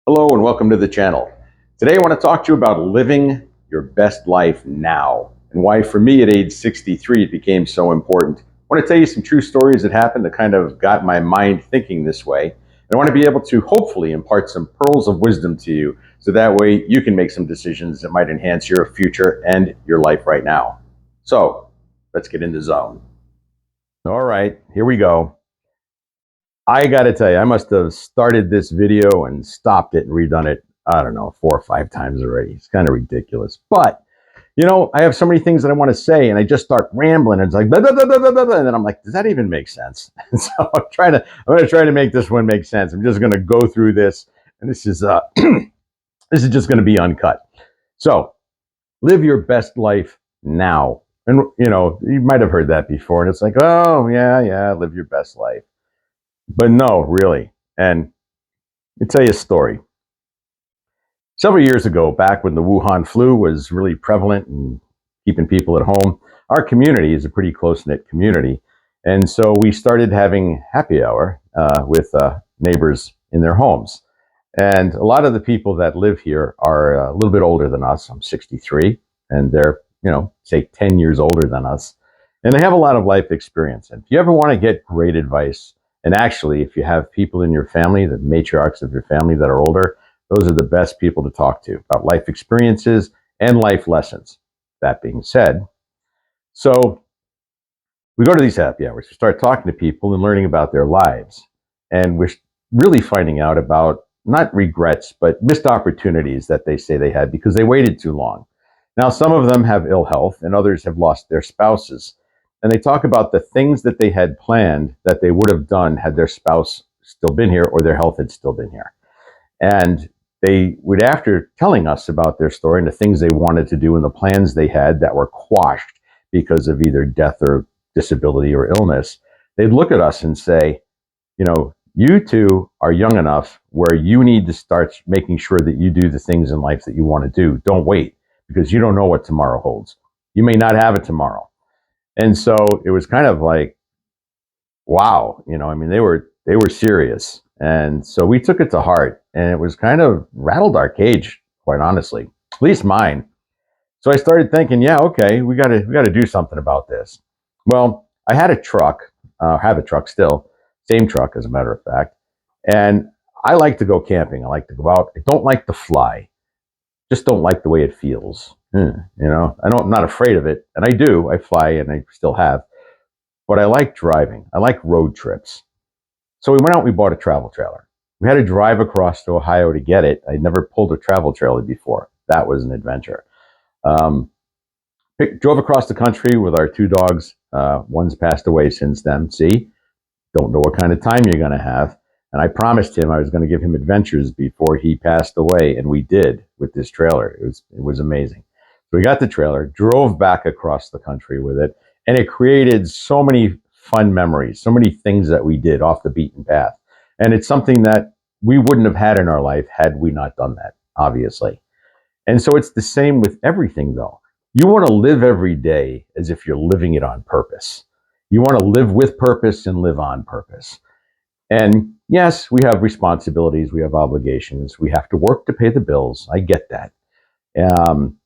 Hello and welcome to the channel. Today I want to talk to you about living your best life now and why for me at age 63 it became so important. I want to tell you some true stories that happened that kind of got my mind thinking this way. And I want to be able to hopefully impart some pearls of wisdom to you so that way you can make some decisions that might enhance your future and your life right now. So let's get in the zone. All right, here we go. I got to tell you, I must have started this video and stopped it and redone it, I don't know, 4 or 5 times already. It's kind of ridiculous. But, I have so many things that I want to say, and I just start rambling, and it's like, blah, blah, blah, blah, blah, blah, and then I'm like, does that even make sense? And so I'm going to try to make this one make sense. I'm just going to go through this, and this is, this is just going to be uncut. So, live your best life now. And, you might have heard that before, and it's like, oh, yeah, live your best life. But no, really. And let me tell you a story. Several years ago, back when the Wuhan flu was really prevalent and keeping people at home, our community is a pretty close-knit community. And so we started having happy hour with neighbors in their homes. And a lot of the people that live here are a little bit older than us. I'm 63, and they're, say 10 years older than us. And they have a lot of life experience. And if you ever want to get great advice, and actually, if you have people in your family, the matriarchs of your family that are older, those are the best people to talk to about life experiences and life lessons. That being said, so we go to these happy hours, we start talking to people and learning about their lives. And we're really finding out about not regrets, but missed opportunities that they say they had because they waited too long. Now, some of them have ill health and others have lost their spouses. And they talk about the things that they had planned that they would have done had their spouse still been here or their health had still been here. And they would, after telling us about their story and the things they wanted to do and the plans they had that were quashed because of either death or disability or illness, they'd look at us and say, you two are young enough where you need to start making sure that you do the things in life that you want to do. Don't wait, because you don't know what tomorrow holds. You may not have it tomorrow. And so it was kind of like, wow, they were serious. And so we took it to heart, and it was kind of rattled our cage, quite honestly, at least mine. So I started thinking, yeah, okay, we got to do something about this. Well, I had a truck, have a truck still, same truck as a matter of fact, and I like to go camping. I like to go out. I don't like to fly. Just don't like the way it feels. I'm not afraid of it, and I do. I fly, and I still have. But I like driving. I like road trips. So we went out. We bought a travel trailer. We had to drive across to Ohio to get it. I'd never pulled a travel trailer before. That was an adventure. Um, Drove across the country with our two dogs. One's passed away since then. See, don't know what kind of time you're going to have. And I promised him I was going to give him adventures before he passed away, and we did with this trailer. It was amazing. So we got the trailer, drove back across the country with it, and it created so many fun memories, so many things that we did off the beaten path. And it's something that we wouldn't have had in our life had we not done that, obviously. And so it's the same with everything, though. You want to live every day as if you're living it on purpose. You want to live with purpose and live on purpose. And yes, we have responsibilities, we have obligations, we have to work to pay the bills. I get that. Um,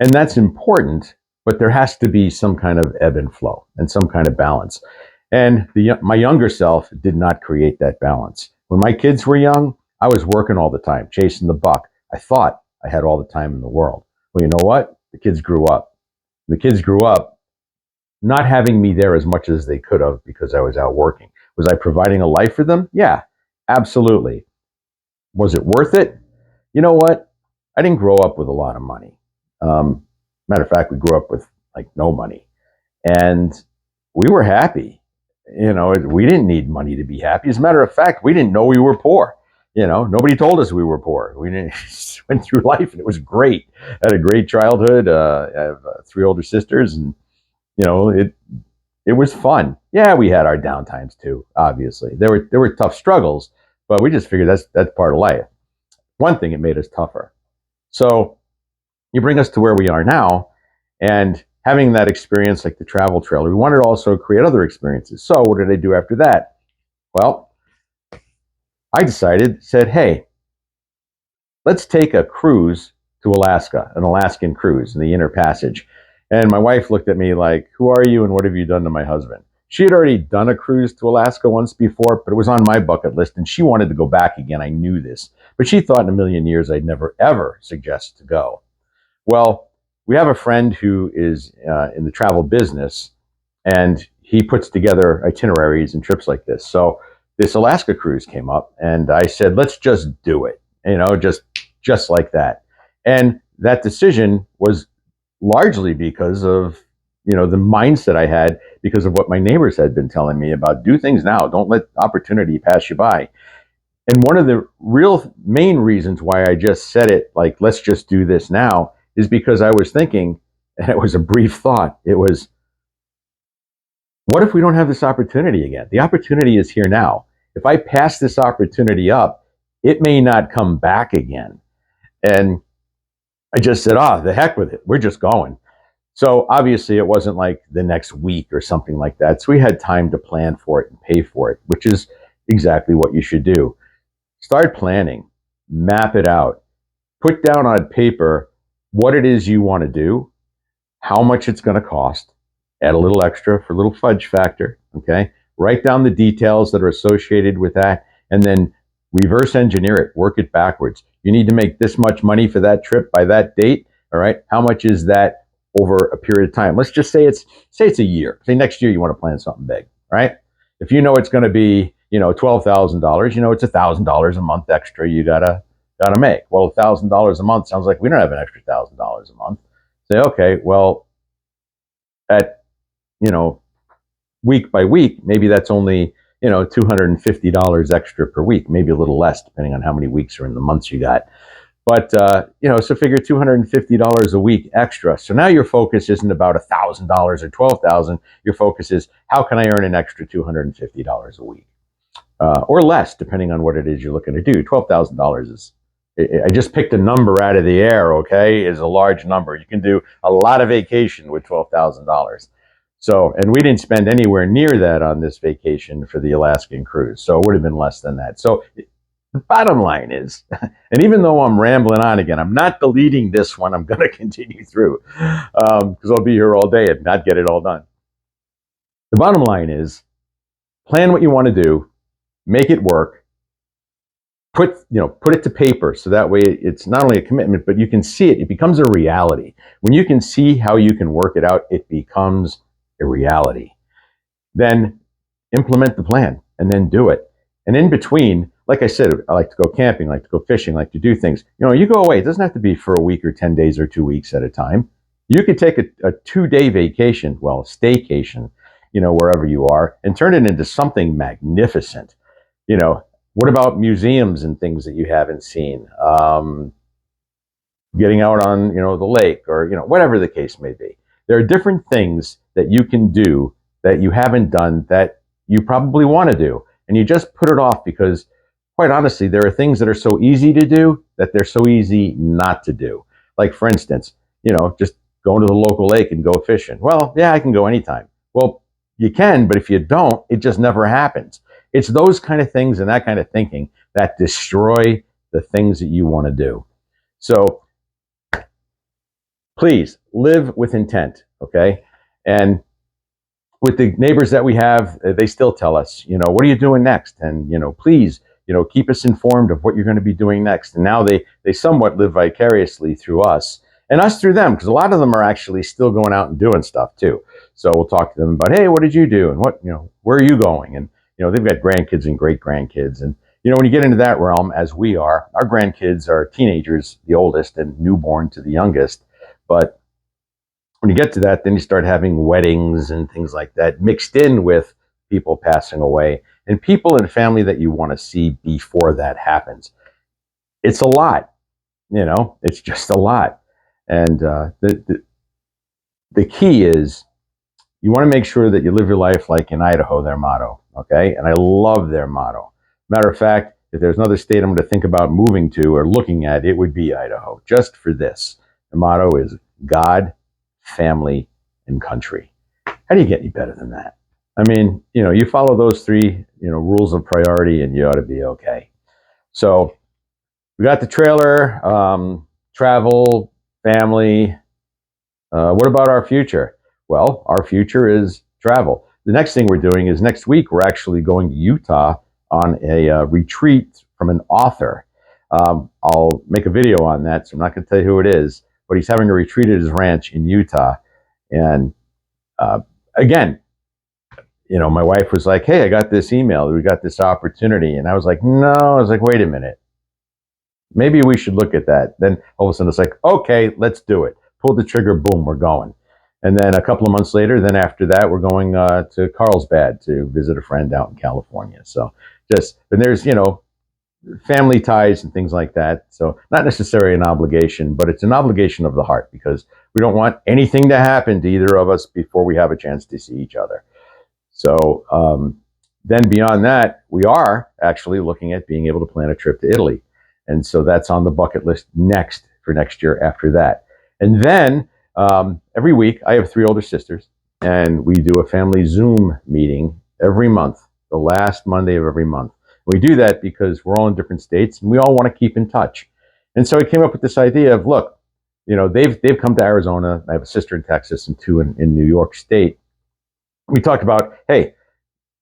and that's important, but there has to be some kind of ebb and flow and some kind of balance. And my younger self did not create that balance. When my kids were young, I was working all the time, chasing the buck. I thought I had all the time in the world. Well, you know what? The kids grew up. The kids grew up not having me there as much as they could have because I was out working. Was I providing a life for them? Yeah, absolutely. Was it worth it? You know what? I didn't grow up with a lot of money. Matter of fact, we grew up with like no money, and we were happy. We didn't need money to be happy. As a matter of fact, we didn't know we were poor. Nobody told us we were poor. We went through life, and it was great. I had a great childhood. I have 3 older sisters, and it was fun. Yeah, we had our downtimes too. Obviously, there were tough struggles, but we just figured that's part of life. One thing, it made us tougher. So you bring us to where we are now, and having that experience like the travel trailer, we wanted to also create other experiences. So what did I do after that? Well, I said, hey, let's take a cruise to Alaska, an Alaskan cruise in the Inner Passage. And my wife looked at me like, who are you and what have you done to my husband? She had already done a cruise to Alaska once before, but it was on my bucket list and she wanted to go back again. I knew this, but she thought in a million years I'd never ever suggest to go. Well, we have a friend who is in the travel business, and he puts together itineraries and trips like this. So this Alaska cruise came up, and I said, let's just do it, just like that. And that decision was largely because of the mindset I had because of what my neighbors had been telling me about do things now, don't let opportunity pass you by. And one of the real main reasons why I just said it, like, let's just do this now, is because I was thinking, and it was a brief thought, it was, what if we don't have this opportunity again? The opportunity is here now. If I pass this opportunity up, it may not come back again. And I just said, the heck with it. We're just going. So obviously it wasn't like the next week or something like that. So we had time to plan for it and pay for it, which is exactly what you should do. Start planning, map it out, put down on paper what it is you want to do, how much it's going to cost, add a little extra for a little fudge factor, okay? Write down the details that are associated with that, and then reverse engineer it, work it backwards. You need to make this much money for that trip by that date, all right? How much is that over a period of time? Let's just say it's a year. Say next year you want to plan something big, right? If you know it's going to be, $12,000, it's $1,000 a month extra you gotta make. Well, $1,000 a month sounds like we don't have an extra $1,000 a month. Say, okay, well, at week by week, maybe that's only $250 extra per week, maybe a little less depending on how many weeks are in the months you got. But so figure $250 a week extra. So now your focus isn't about $1,000 or $12,000. Your focus is how can I earn an extra $250 a week, or less, depending on what it is you're looking to do. $12,000 is. I just picked a number out of the air. Okay, is a large number. You can do a lot of vacation with $12,000. So, and we didn't spend anywhere near that on this vacation for the Alaskan cruise. So it would have been less than that. So the bottom line is, and even though I'm rambling on again, I'm not deleting this one. I'm going to continue through because I'll be here all day and not get it all done. The bottom line is, plan what you want to do, make it work, put it to paper so that way it's not only a commitment, but you can see it. It becomes a reality. When you can see how you can work it out, it becomes a reality. Then implement the plan and then do it. And in between, like I said, I like to go camping, I like to go fishing, I like to do things. You go away. It doesn't have to be for a week or 10 days or 2 weeks at a time. You could take a 2-day vacation, well, staycation, wherever you are, and turn it into something magnificent. What about museums and things that you haven't seen? Getting out on, the lake or, whatever the case may be. There are different things that you can do that you haven't done that you probably want to do. And you just put it off because, quite honestly, there are things that are so easy to do that they're so easy not to do. Like, for instance, just going to the local lake and go fishing. Well, yeah, I can go anytime. Well, you can, but if you don't, it just never happens. It's those kind of things and that kind of thinking that destroy the things that you want to do. So please live with intent, okay? And with the neighbors that we have, they still tell us, what are you doing next? And, please, keep us informed of what you're going to be doing next. And now they somewhat live vicariously through us and us through them, because a lot of them are actually still going out and doing stuff too. So we'll talk to them about, hey, what did you do? And what, where are you going? And, they've got grandkids and great grandkids. And, when you get into that realm, as we are, our grandkids are teenagers, the oldest, and newborn to the youngest. But when you get to that, then you start having weddings and things like that mixed in with people passing away and people and family that you want to see before that happens. It's a lot, it's just a lot. And the key is you want to make sure that you live your life like in Idaho, their motto, okay? And I love their motto. Matter of fact, if there's another state I'm going to think about moving to or looking at, it would be Idaho, just for this. The motto is God, family, and country. How do you get any better than that? I mean, you follow those 3, rules of priority and you ought to be okay. So we got the trailer, travel, family. What about our future? Well, our future is travel. The next thing we're doing is next week we're actually going to Utah on a retreat from an author. I'll make a video on that, so I'm not going to tell you who it is, but he's having a retreat at his ranch in Utah. And again, my wife was like, hey, I got this email. We got this opportunity. And I was like, no. I was like, wait a minute. Maybe we should look at that. Then all of a sudden it's like, okay, let's do it. Pull the trigger, boom, we're going. And then a couple of months later, then after that, we're going to Carlsbad to visit a friend out in California. So and there's, family ties and things like that. So not necessarily an obligation, but it's an obligation of the heart because we don't want anything to happen to either of us before we have a chance to see each other. So then beyond that, we are actually looking at being able to plan a trip to Italy. And so that's on the bucket list for next year after that. And then every week, I have 3 older sisters, and we do a family Zoom meeting every month, the last Monday of every month. We do that because we're all in different states, and we all want to keep in touch. And so I came up with this idea of, look, they've come to Arizona. I have a sister in Texas and 2 in New York State. We talked about, hey,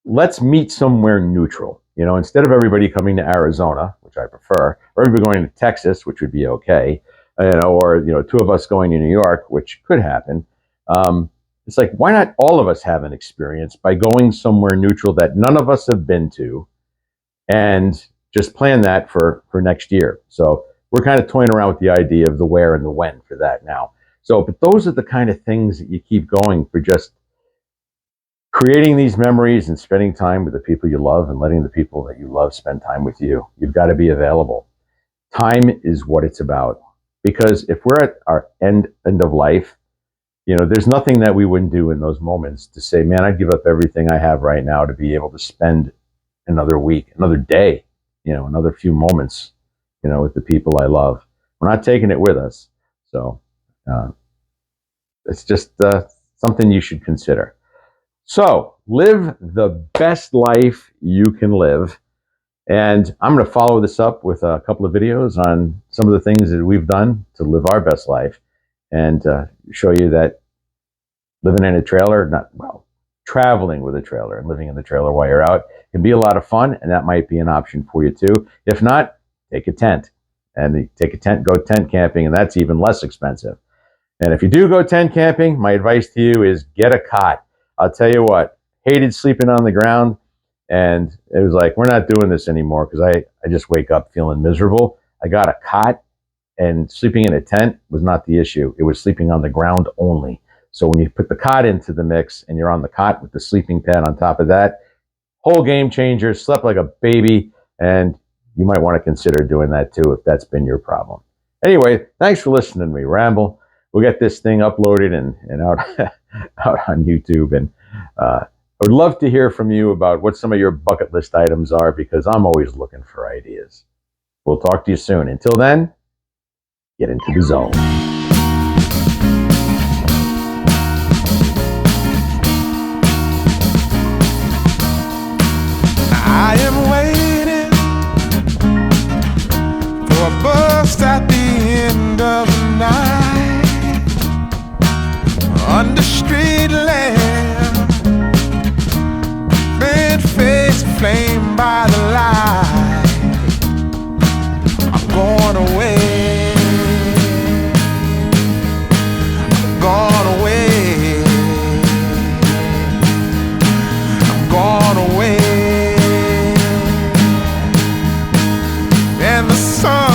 let's meet somewhere neutral. Instead of everybody coming to Arizona, which I prefer, or everybody going to Texas, which would be okay, or 2 of us going to New York, which could happen. It's like, why not all of us have an experience by going somewhere neutral that none of us have been to, and just plan that for next year. So we're kind of toying around with the idea of the where and the when for that now. So, but those are the kind of things that you keep going for, just creating these memories and spending time with the people you love and letting the people that you love spend time with you. You've got to be available. Time is what it's about. Because if we're at our end of life, there's nothing that we wouldn't do in those moments to say, man, I'd give up everything I have right now to be able to spend another week, another day, another few moments, with the people I love. We're not taking it with us. So it's just something you should consider. So live the best life you can live. And I'm going to follow this up with a couple of videos on some of the things that we've done to live our best life, and show you that living in a trailer, traveling with a trailer and living in the trailer while you're out can be a lot of fun, and that might be an option for you too. If not, take a tent. And take a tent, go tent camping, and that's even less expensive. And if you do go tent camping, my advice to you is get a cot. I'll tell you what, hated sleeping on the ground. And it was like, we're not doing this anymore because I just wake up feeling miserable. I got a cot, and sleeping in a tent was not the issue. It was sleeping on the ground only. So when you put the cot into the mix and you're on the cot with the sleeping pad on top of that, whole game changer, slept like a baby. And you might want to consider doing that too if that's been your problem. Anyway, thanks for listening to me ramble. We'll get this thing uploaded and out, out on YouTube. And I would love to hear from you about what some of your bucket list items are, because I'm always looking for ideas. We'll talk to you soon. Until then, get into the zone. I am waiting for a bus at the end of the night, under street lamp, bent face flamed by the light. I'm going away, I'm going away, I'm going away. And the sun